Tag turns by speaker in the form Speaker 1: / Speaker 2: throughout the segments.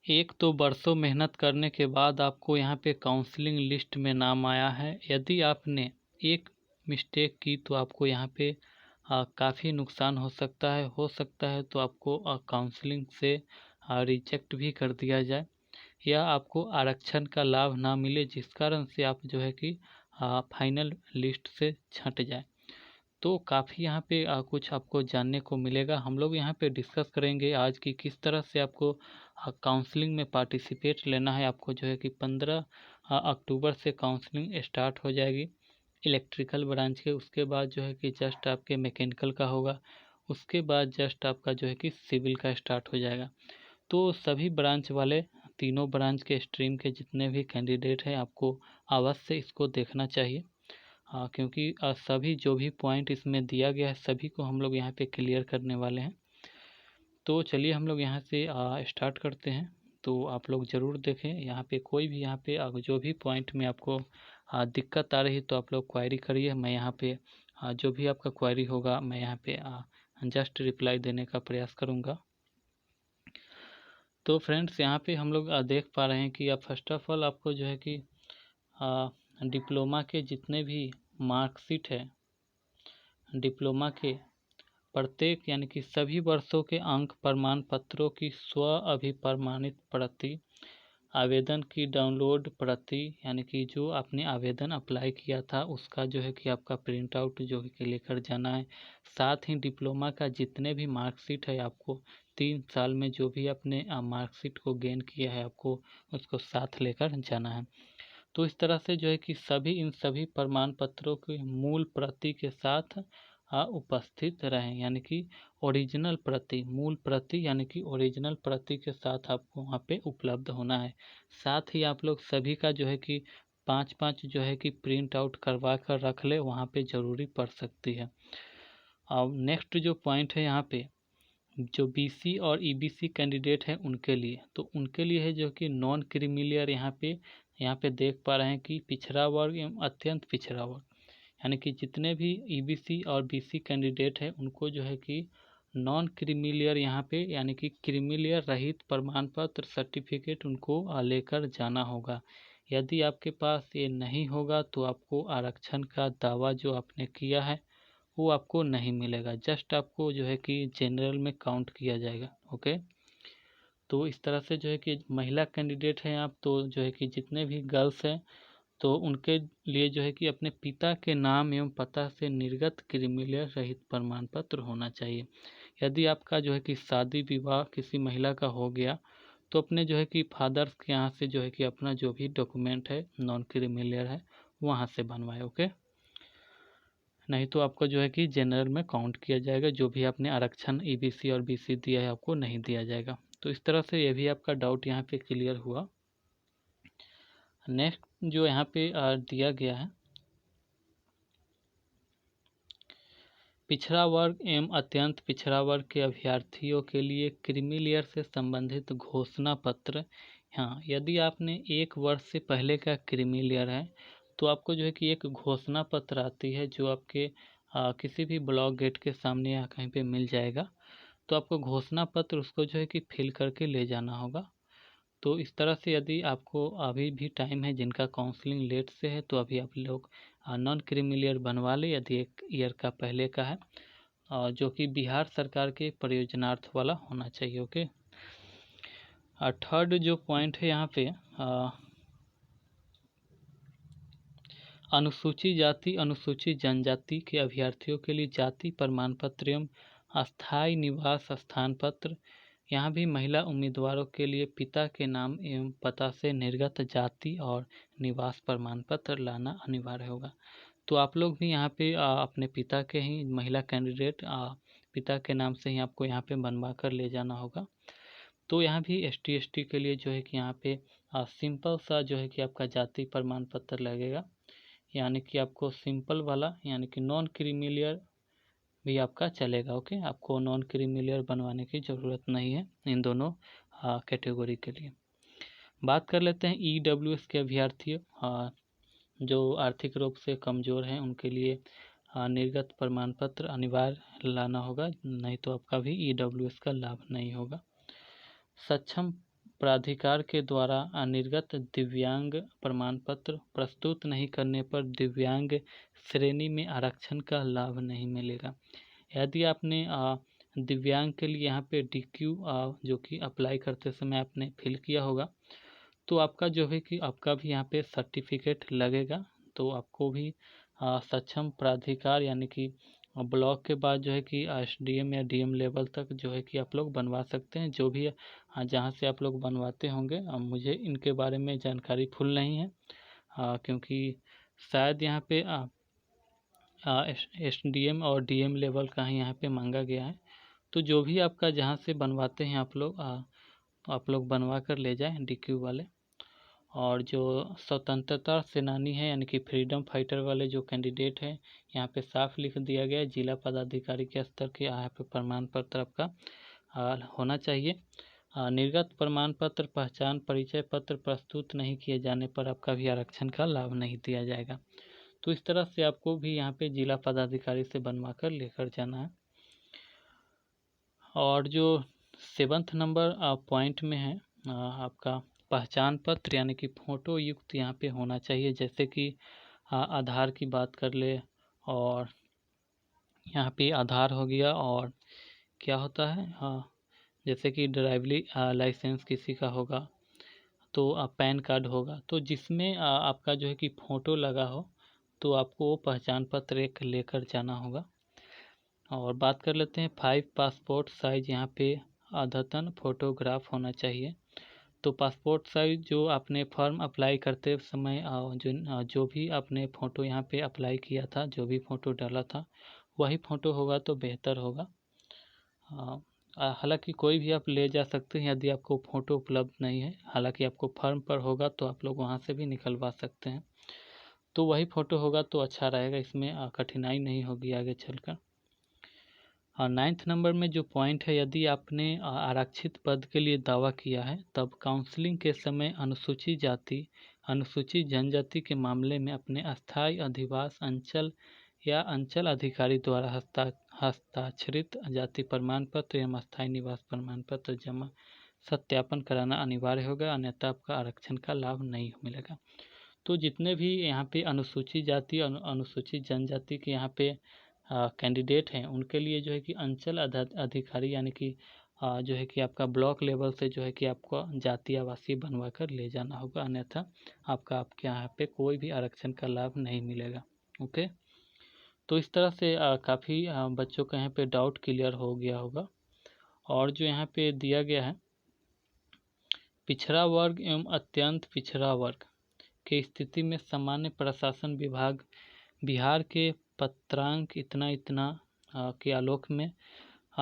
Speaker 1: एक तो बरसों मेहनत करने के बाद आपको यहाँ पे काउंसलिंग लिस्ट में नाम आया है। यदि आपने एक मिस्टेक की तो आपको यहाँ पे काफ़ी नुकसान हो सकता है तो आपको काउंसलिंग से रिजेक्ट भी कर दिया जाए या आपको आरक्षण का लाभ ना मिले, जिस कारण से आप जो है कि फाइनल लिस्ट से छंट जाए। तो काफ़ी यहाँ पे कुछ आपको जानने को मिलेगा। हम लोग यहाँ पे डिस्कस करेंगे आज की किस तरह से आपको काउंसलिंग में पार्टिसिपेट लेना है। आपको जो है कि 15 अक्टूबर से काउंसलिंग स्टार्ट हो जाएगी इलेक्ट्रिकल ब्रांच के। उसके बाद जो है कि जस्ट आपके मैकेनिकल का होगा, उसके बाद जस्ट आपका जो है कि सिविल का स्टार्ट हो जाएगा। तो सभी ब्रांच वाले, तीनों ब्रांच के स्ट्रीम के जितने भी कैंडिडेट हैं, आपको अवश्य इसको देखना चाहिए। क्योंकि सभी जो भी पॉइंट इसमें दिया गया है सभी को हम लोग यहाँ पे क्लियर करने वाले हैं। तो चलिए हम लोग यहाँ से स्टार्ट करते हैं। तो आप लोग ज़रूर देखें, यहाँ पे कोई भी यहाँ पे जो भी पॉइंट में आपको दिक्कत आ रही तो आप लोग क्वायरी करिए। मैं यहाँ पे जो भी आपका क्वायरी होगा मैं यहाँ पे जस्ट रिप्लाई देने का प्रयास करूँगा। तो फ्रेंड्स यहाँ पे हम लोग देख पा रहे हैं कि आप फर्स्ट ऑफ ऑल आपको जो है कि डिप्लोमा के जितने भी मार्कशीट है, डिप्लोमा के प्रत्येक यानी कि सभी वर्षों के अंक प्रमाण पत्रों की स्व अभिप्रमाणित प्रति, आवेदन की डाउनलोड प्रति यानी कि जो आपने आवेदन अप्लाई किया था उसका जो है कि आपका प्रिंट आउट जो है कि लेकर जाना है। साथ ही डिप्लोमा का जितने भी मार्कशीट है, आपको 3 साल में जो भी आपने मार्कशीट को गेन किया है आपको उसको साथ लेकर जाना है। तो इस तरह से जो है कि इन सभी प्रमाण पत्रों की मूल प्रति के साथ उपस्थित रहें, यानी कि ओरिजिनल प्रति, मूल प्रति यानी कि ओरिजिनल प्रति के साथ आपको वहाँ पे उपलब्ध होना है। साथ ही आप लोग सभी का जो है कि 5-5 जो है कि प्रिंट आउट करवा कर रख ले, वहाँ पे ज़रूरी पड़ सकती है। अब नेक्स्ट जो पॉइंट है यहाँ पे, जो बीसी और ईबीसी कैंडिडेट हैं उनके लिए, तो उनके लिए है जो कि नॉन क्रीमिलियर यहाँ पे देख पा रहे हैं कि पिछड़ा वर्ग एवं अत्यंत पिछड़ा वर्ग, यानी कि जितने भी ईबीसी और बीसी कैंडिडेट हैं उनको जो है कि नॉन क्रीमिलियर यहाँ पे यानी कि क्रीमिलियर रहित प्रमाण पत्र सर्टिफिकेट उनको लेकर जाना होगा। यदि आपके पास ये नहीं होगा तो आपको आरक्षण का दावा जो आपने किया है वो आपको नहीं मिलेगा, जस्ट आपको जो है कि जनरल में काउंट किया जाएगा। ओके, तो इस तरह से जो है कि महिला कैंडिडेट हैं आप, तो जो है कि जितने भी गर्ल्स हैं तो उनके लिए जो है कि अपने पिता के नाम एवं पता से निर्गत क्रीमिलियर रहित प्रमाण पत्र होना चाहिए। यदि आपका जो है कि शादी विवाह किसी महिला का हो गया तो अपने जो है कि फादर्स के यहाँ से जो है कि अपना जो भी डॉक्यूमेंट है नॉन क्रीमिलियर है वहाँ से बनवाए। ओके, नहीं तो आपको जो है कि जनरल में काउंट किया जाएगा, जो भी आपने आरक्षण ईबीसी और बीसी दिया है आपको नहीं दिया जाएगा। तो इस तरह से ये भी आपका डाउट यहाँ पे क्लियर हुआ। नेक्स्ट जो यहाँ पे दिया गया है, पिछड़ा वर्ग एवं अत्यंत पिछड़ा वर्ग के अभ्यर्थियों के लिए क्रीमिलियर से संबंधित घोषणा पत्र। हाँ, यदि आपने 1 वर्ष से पहले का क्रीमिलियर है तो आपको जो है कि एक घोषणा पत्र आती है जो आपके किसी भी ब्लॉक गेट के सामने या कहीं पे मिल जाएगा। तो आपको घोषणा पत्र उसको जो है कि फिल करके ले जाना होगा। तो इस तरह से यदि आपको अभी भी टाइम है, जिनका काउंसलिंग लेट से है तो अभी आप लोग नॉन क्रीमिलियर बनवा ले, यदि 1 ईयर का पहले का है, जो कि बिहार सरकार के परियोजनार्थ वाला होना चाहिए। ओके, थर्ड जो पॉइंट है यहाँ पे, अनुसूचित जाति अनुसूचित जनजाति के अभ्यर्थियों के लिए जाति प्रमाण पत्र एवं अस्थायी निवास स्थान पत्र। यहाँ भी महिला उम्मीदवारों के लिए पिता के नाम एवं पता से निर्गत जाति और निवास प्रमाण पत्र लाना अनिवार्य होगा। तो आप लोग भी यहाँ पे अपने पिता के ही, महिला कैंडिडेट पिता के नाम से ही आपको यहाँ पे बनवा कर ले जाना होगा। तो यहाँ भी ST के लिए जो है कि यहाँ पे सिंपल सा जो है कि आपका जाति प्रमाण पत्र लगेगा, यानी कि आपको सिंपल वाला यानी कि नॉन क्रीमिलियर भी आपका चलेगा। ओके, आपको नॉन क्रीमिलियर बनवाने की ज़रूरत नहीं है इन दोनों कैटेगरी के लिए। बात कर लेते हैं EWS के अभ्यर्थी, जो आर्थिक रूप से कमज़ोर हैं उनके लिए निर्गत प्रमाण पत्र अनिवार्य लाना होगा, नहीं तो आपका भी EWS का लाभ नहीं होगा। सक्षम प्राधिकार के द्वारा निर्गत दिव्यांग प्रमाण पत्र प्रस्तुत नहीं करने पर दिव्यांग श्रेणी में आरक्षण का लाभ नहीं मिलेगा। यदि आपने दिव्यांग के लिए यहाँ पे DQ जो कि अप्लाई करते समय आपने फिल किया होगा, तो आपका जो है कि आपका भी यहाँ पे सर्टिफिकेट लगेगा। तो आपको भी सक्षम प्राधिकार यानी कि ब्लॉक के बाद जो है कि SDM या DM लेवल तक जो है कि आप लोग बनवा सकते हैं। जो भी जहाँ से आप लोग बनवाते होंगे, मुझे इनके बारे में जानकारी फुल नहीं है, क्योंकि शायद यहाँ पे SDM और DM लेवल का ही यहाँ पे मांगा गया है। तो जो भी आपका जहाँ से बनवाते हैं आप लोग बनवा कर ले जाएं DQ वाले। और जो स्वतंत्रता सेनानी है यानी कि फ्रीडम फाइटर वाले जो कैंडिडेट हैं, यहाँ पे साफ लिख दिया गया है जिला पदाधिकारी के स्तर के यहाँ पे प्रमाण पत्र आपका होना चाहिए। निर्गत प्रमाण पत्र पहचान परिचय पत्र प्रस्तुत नहीं किए जाने पर आपका भी आरक्षण का लाभ नहीं दिया जाएगा। तो इस तरह से आपको भी यहाँ पे जिला पदाधिकारी से बनवा कर लेकर जाना है। और जो 7th नंबर पॉइंट में है आपका पहचान पत्र यानी कि फोटो युक्त यहाँ पे होना चाहिए। जैसे कि आधार की बात कर ले, और यहाँ पे आधार हो गया, और क्या होता है जैसे कि ड्राइवरी लाइसेंस किसी का होगा, तो पैन कार्ड होगा, तो जिसमें आपका जो है कि फ़ोटो लगा हो, तो आपको वो पहचान पत्र एक लेकर जाना होगा। और बात कर लेते हैं 5 पासपोर्ट साइज यहाँ पे अद्यतन फ़ोटोग्राफ होना चाहिए। तो पासपोर्ट साइज जो आपने फॉर्म अप्लाई करते समय जो भी आपने फ़ोटो यहाँ पे अप्लाई किया था, जो भी फ़ोटो डाला था, वही फ़ोटो होगा तो बेहतर होगा। हालांकि कोई भी आप ले जा सकते हैं यदि आपको फ़ोटो उपलब्ध नहीं है। हालांकि आपको फॉर्म पर होगा तो आप लोग वहाँ से भी निकलवा सकते हैं। तो वही फ़ोटो होगा तो अच्छा रहेगा, इसमें कठिनाई नहीं होगी आगे चलकर। 9th नंबर में जो पॉइंट है, यदि आपने आरक्षित पद के लिए दावा किया है तब काउंसलिंग के समय अनुसूचित जाति अनुसूचित जनजाति के मामले में अपने अस्थायी अधिवास अंचल या अंचल अधिकारी द्वारा हस्ताक्षरित जाति प्रमाण पत्र एवं अस्थायी निवास प्रमाण पत्र जमा सत्यापन कराना अनिवार्य होगा, अन्यथा आपका आरक्षण का लाभ नहीं मिलेगा। तो जितने भी यहाँ पे अनुसूचित जाति अनुसूचित जनजाति के यहाँ पे कैंडिडेट हैं, उनके लिए जो है कि अंचल अधिकारी यानी कि जो है कि आपका ब्लॉक लेवल से जो है कि आपको जाति आवासीय बनवा कर ले जाना होगा, अन्यथा आपके यहाँ पे कोई भी आरक्षण का लाभ नहीं मिलेगा। ओके, तो इस तरह से काफ़ी बच्चों का यहाँ पे डाउट क्लियर हो गया होगा। और जो यहाँ पे दिया गया है, पिछड़ा वर्ग एवं अत्यंत पिछड़ा वर्ग की स्थिति में सामान्य प्रशासन विभाग बिहार के पत्रांक इतना इतना के आलोक में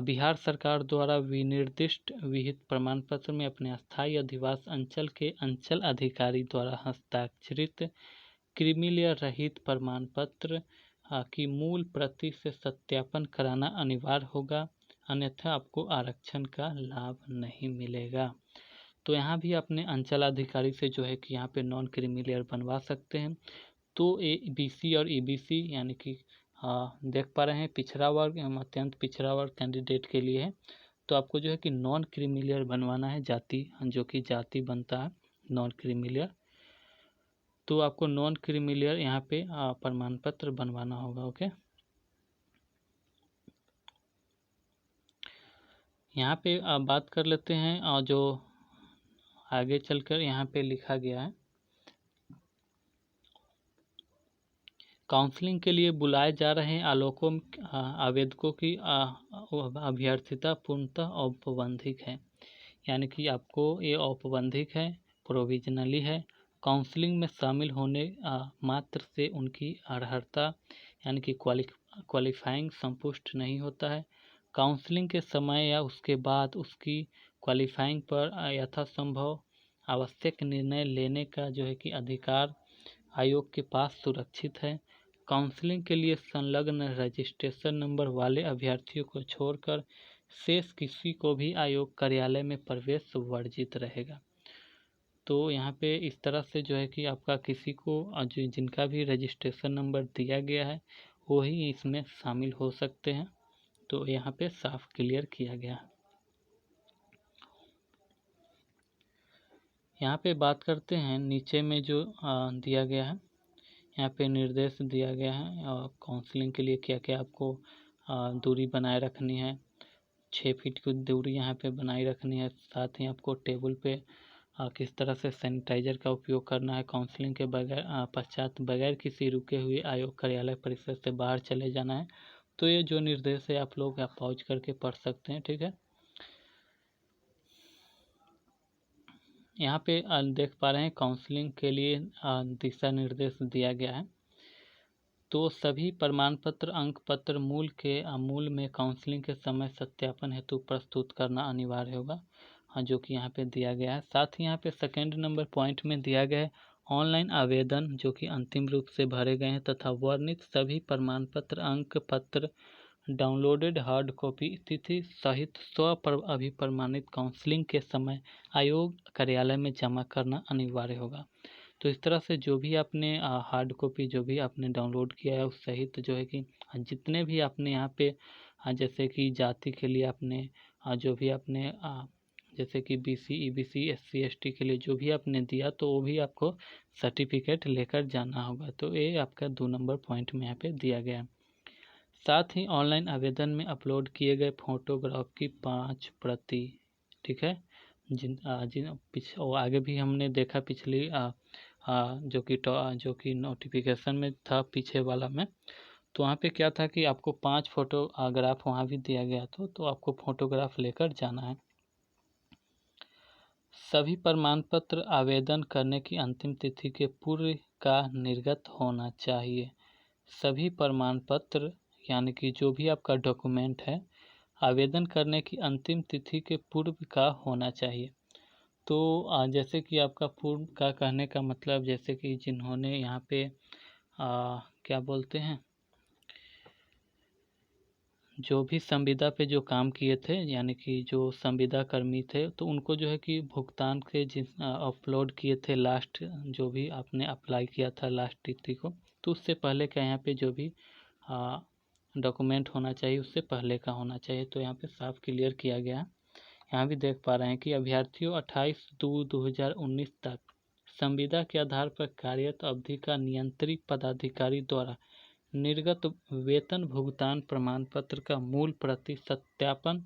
Speaker 1: बिहार सरकार द्वारा विनिर्दिष्ट विहित प्रमाण पत्र में अपने अस्थायी अधिवास अंचल के अंचल अधिकारी द्वारा हस्ताक्षरित क्रीमीलेयर रहित प्रमाण पत्र की मूल प्रति से सत्यापन कराना अनिवार्य होगा, अन्यथा आपको आरक्षण का लाभ नहीं मिलेगा। तो यहाँ भी अपने अंचल अधिकारी से जो है कि यहाँ पे नॉन क्रीमीलेयर बनवा सकते हैं। तो BC और EBC यानी कि देख पा रहे हैं पिछड़ा वर्ग एवं अत्यंत पिछड़ा वर्ग कैंडिडेट के लिए है, तो आपको जो है कि नॉन क्रीमीलेयर बनवाना है, जाति जो कि जाति बनता है नॉन क्रीमीलेयर, तो आपको नॉन क्रीमीलेयर यहाँ पे प्रमाण पत्र बनवाना होगा। ओके, यहाँ पे बात कर लेते हैं जो आगे चलकर यहाँ पे लिखा गया है, काउंसलिंग के लिए बुलाए जा रहे आवेदकों की अभ्यर्थिता पूर्णतः औपबंधिक है, यानी कि आपको ये औपबंधिक है, प्रोविजनली है। काउंसलिंग में शामिल होने मात्र से उनकी अर्हता यानी कि क्वालिफाइंग संपुष्ट नहीं होता है। काउंसलिंग के समय या उसके बाद उसकी क्वालिफाइंग पर यथासंभव आवश्यक निर्णय लेने का जो है कि अधिकार आयोग के पास सुरक्षित है। काउंसलिंग के लिए संलग्न रजिस्ट्रेशन नंबर वाले अभ्यर्थियों को छोड़कर शेष किसी को भी आयोग कार्यालय में प्रवेश वर्जित रहेगा। तो यहाँ पे इस तरह से जो है कि आपका किसी को जिनका भी रजिस्ट्रेशन नंबर दिया गया है वो ही इसमें शामिल हो सकते हैं। तो यहाँ पे साफ क्लियर किया गया है। यहाँ पे बात करते हैं नीचे में जो दिया गया है, यहाँ पे निर्देश दिया गया है काउंसलिंग के लिए क्या क्या आपको दूरी बनाए रखनी है। 6 फीट की दूरी यहाँ पे बनाए रखनी है। साथ ही आपको टेबल पे किस तरह से सैनिटाइजर का उपयोग करना है। काउंसलिंग के बगैर पश्चात बगैर किसी रुके हुए आयोग कार्यालय परिसर से बाहर चले जाना है। तो ये जो निर्देश है आप लोग पॉज करके पढ़ सकते हैं, ठीक है। यहाँ पे देख पा रहे हैं काउंसलिंग के लिए दिशा निर्देश दिया गया है। तो सभी प्रमाण पत्र अंक पत्र मूल में काउंसलिंग के समय सत्यापन हेतु प्रस्तुत करना अनिवार्य होगा, जो कि यहाँ पे दिया गया है। साथ ही यहाँ पे सेकेंड नंबर पॉइंट में दिया गया है ऑनलाइन आवेदन जो कि अंतिम रूप से भरे गए हैं तथा वर्णित सभी प्रमाण पत्र अंक पत्र डाउनलोडेड हार्ड कॉपी तिथि सहित अभिप्रमाणित काउंसलिंग के समय आयोग कार्यालय में जमा करना अनिवार्य होगा। तो इस तरह से जो भी आपने हार्ड कॉपी जो भी आपने डाउनलोड किया है उस सहित जो है कि जितने भी आपने यहाँ पे जैसे कि जाति के लिए आपने जो भी आपने जैसे कि BC EBC SC ST के लिए जो भी आपने दिया तो वो भी आपको सर्टिफिकेट लेकर जाना होगा। तो ये आपका 2 नंबर पॉइंट में यहाँ पे दिया गया है। साथ ही ऑनलाइन आवेदन में अपलोड किए गए फोटोग्राफ की 5 प्रति, ठीक है। आगे भी हमने देखा पिछली जो कि नोटिफिकेशन में था पीछे वाला में, तो वहाँ पे क्या था कि आपको 5 फोटोग्राफ वहाँ भी दिया गया था, तो आपको फोटोग्राफ लेकर जाना है। सभी प्रमाण पत्र आवेदन करने की अंतिम तिथि के पूर्व का निर्गत होना चाहिए। सभी प्रमाण पत्र यानी कि जो भी आपका डॉक्यूमेंट है आवेदन करने की अंतिम तिथि के पूर्व का होना चाहिए। तो जैसे कि आपका पूर्व का कहने का मतलब जैसे कि जिन्होंने यहाँ पे क्या बोलते हैं जो भी संविदा पे जो काम किए थे यानी कि जो संविदा कर्मी थे तो उनको जो है कि भुगतान के जिस अपलोड किए थे लास्ट जो भी आपने अप्लाई किया था लास्ट तिथि को, तो उससे पहले का यहाँ पे जो भी डॉक्यूमेंट होना चाहिए उससे पहले का होना चाहिए। तो यहाँ पे साफ क्लियर किया गया है। यहाँ भी देख पा रहे हैं कि अभ्यर्थियों 28/2/2019 तक संविदा के आधार पर कार्यरत अवधि का नियंत्री पदाधिकारी द्वारा निर्गत वेतन भुगतान प्रमाण पत्र का मूल प्रति सत्यापन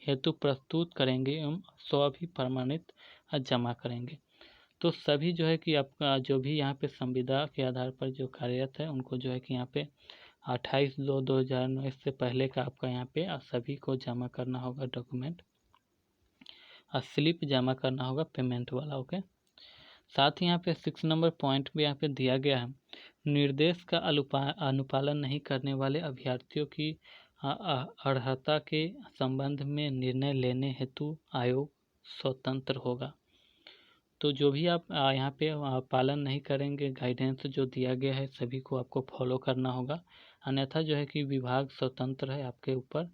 Speaker 1: हेतु प्रस्तुत करेंगे एवं स्वअभिप्रमाणित जमा करेंगे। तो सभी जो है कि आपका जो भी यहाँ पे संविदा के आधार पर जो कार्यरत है उनको जो है कि यहाँ पे 28/2/2019 से पहले का आपका यहाँ पे सभी को जमा करना होगा डॉक्यूमेंट, स्लिप जमा करना होगा पेमेंट वाला, ओके। साथ ही यहाँ पे 6 नंबर पॉइंट भी यहाँ पे दिया गया है निर्देश का अनुपालन नहीं करने वाले अभ्यर्थियों की अर्हता के संबंध में निर्णय लेने हेतु आयोग स्वतंत्र होगा। तो जो भी आप यहाँ पे पालन नहीं करेंगे गाइडेंस जो दिया गया है सभी को आपको फॉलो करना होगा, अन्यथा जो है कि विभाग स्वतंत्र है आपके ऊपर,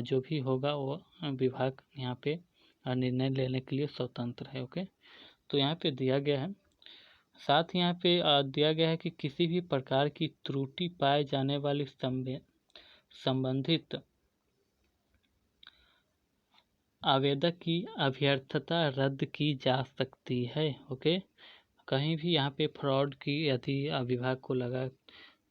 Speaker 1: जो भी होगा वो विभाग यहाँ पे निर्णय लेने के लिए स्वतंत्र है, ओके। तो यहाँ पे दिया गया है। साथ ही यहाँ पे दिया गया है कि किसी भी प्रकार की त्रुटि पाए जाने वाली संबंधित आवेदक की अभ्यर्थता रद्द की जा सकती है, ओके। कहीं भी यहाँ पे फ्रॉड की यदि विभाग को लगा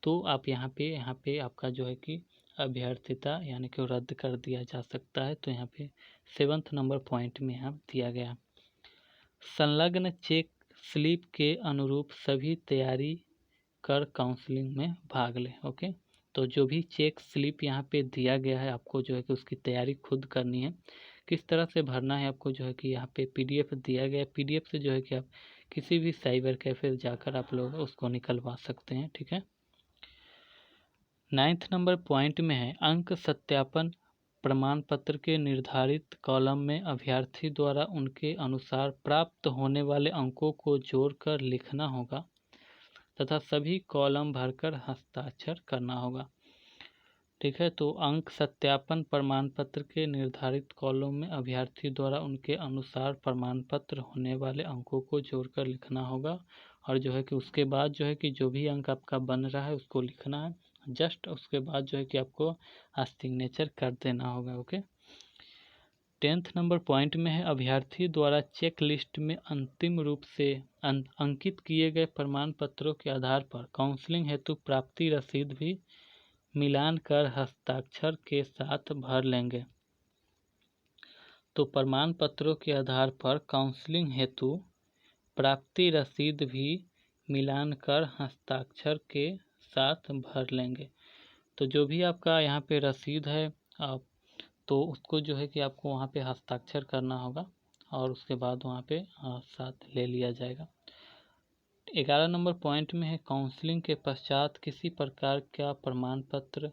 Speaker 1: तो आप यहाँ पे आपका जो है कि अभ्यर्थिता यानी कि रद्द कर दिया जा सकता है। तो यहाँ पे 7th नंबर पॉइंट में यहाँ दिया गया संलग्न चेक स्लिप के अनुरूप सभी तैयारी कर काउंसलिंग में भाग लें, ओके। तो जो भी चेक स्लिप यहाँ पे दिया गया है आपको जो है कि उसकी तैयारी खुद करनी है, किस तरह से भरना है आपको जो है कि यहाँ पे PDF दिया गया है, PDF से जो है कि आप किसी भी साइबर कैफे जाकर आप लोग उसको निकलवा सकते हैं, ठीक है। 9th नंबर पॉइंट में है अंक सत्यापन प्रमाण पत्र के निर्धारित कॉलम में अभ्यर्थी द्वारा उनके अनुसार प्राप्त होने वाले अंकों को जोड़कर लिखना होगा तथा सभी कॉलम भरकर हस्ताक्षर करना होगा, ठीक है। तो अंक सत्यापन प्रमाण पत्र के निर्धारित कॉलम में अभ्यर्थी द्वारा उनके अनुसार प्रमाण पत्र होने वाले अंकों को जोड़कर लिखना होगा और जो है कि उसके बाद जो है कि जो भी अंक आपका बन रहा है उसको लिखना है, जस्ट उसके बाद जो है कि आपको सिग्नेचर कर देना होगा, ओके। 10th नंबर पॉइंट में है, अभ्यर्थी द्वारा चेक लिस्ट में अंतिम रूप से अंकित किए गए प्रमाण पत्रों के आधार पर काउंसलिंग हेतु प्राप्ति रसीद भी मिलान कर हस्ताक्षर के साथ भर लेंगे। तो प्रमाण पत्रों के आधार पर काउंसलिंग हेतु प्राप्ति रसीद भी मिलान कर हस्ताक्षर के साथ भर लेंगे। तो जो भी आपका यहाँ पे रसीद है तो उसको जो है कि आपको वहाँ पे हस्ताक्षर करना होगा और उसके बाद वहाँ पे साथ ले लिया जाएगा। 11 नंबर पॉइंट में है, काउंसलिंग के पश्चात किसी प्रकार का प्रमाण पत्र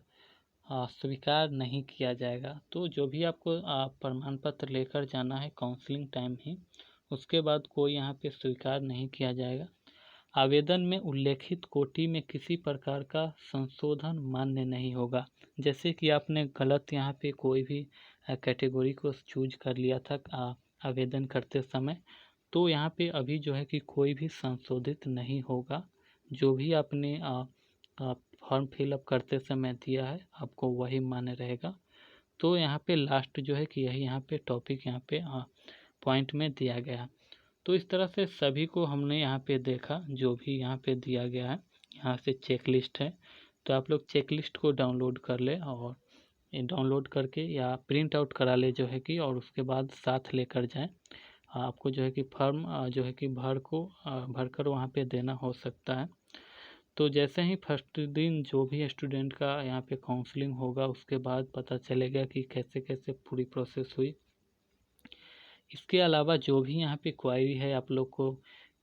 Speaker 1: स्वीकार नहीं किया जाएगा। तो जो भी आपको प्रमाण पत्र लेकर जाना है काउंसलिंग टाइम ही, उसके बाद कोई यहाँ पे स्वीकार नहीं किया जाएगा। आवेदन में उल्लेखित कोटि में किसी प्रकार का संशोधन मान्य नहीं होगा। जैसे कि आपने गलत यहाँ पे कोई भी कैटेगरी को चूज कर लिया था आवेदन करते समय, तो यहाँ पे अभी जो है कि कोई भी संशोधित नहीं होगा। जो भी आपने फॉर्म फिलअप करते समय दिया है आपको वही मान्य रहेगा। तो यहाँ पे लास्ट जो है कि यही यहाँ पे टॉपिक यहाँ पे पॉइंट में दिया गया। तो इस तरह से सभी को हमने यहाँ पे देखा, जो भी यहाँ पे दिया गया है। यहाँ से चेक लिस्ट है, तो आप लोग चेक लिस्ट को डाउनलोड कर ले और डाउनलोड करके या प्रिंट आउट करा ले जो है कि, और उसके बाद साथ लेकर जाएं। आपको जो है कि फॉर्म जो है कि भरकर वहाँ पे देना हो सकता है। तो जैसे ही फर्स्ट दिन जो भी स्टूडेंट का यहाँ पे काउंसलिंग होगा, उसके बाद पता चलेगा कि कैसे कैसे पूरी प्रोसेस हुई। इसके अलावा जो भी यहाँ पे क्वायरी है आप लोग को,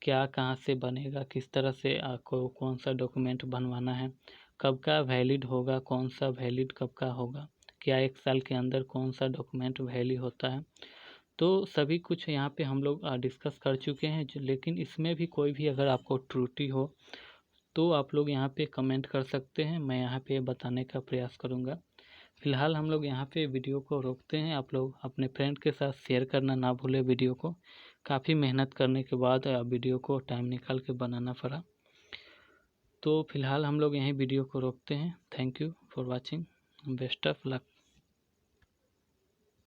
Speaker 1: क्या कहाँ से बनेगा, किस तरह से आपको कौन सा डॉक्यूमेंट बनवाना है, कब का वैलिड होगा, कौन सा वैलिड कब का होगा, क्या 1 साल के अंदर कौन सा डॉक्यूमेंट वैलिड होता है, तो सभी कुछ यहाँ पे हम लोग डिस्कस कर चुके हैं। लेकिन इसमें भी कोई भी अगर आपको त्रुटि हो तो आप लोग यहाँ पे कमेंट कर सकते हैं, मैं यहाँ पे बताने का प्रयास करूँगा। फिलहाल हम लोग यहाँ पे वीडियो को रोकते हैं। आप लोग अपने फ्रेंड के साथ शेयर करना ना भूलें वीडियो को। काफ़ी मेहनत करने के बाद वीडियो को टाइम निकाल के बनाना पड़ा। तो फिलहाल हम लोग यहीं वीडियो को रोकते हैं। Thank you for watching. Best of luck.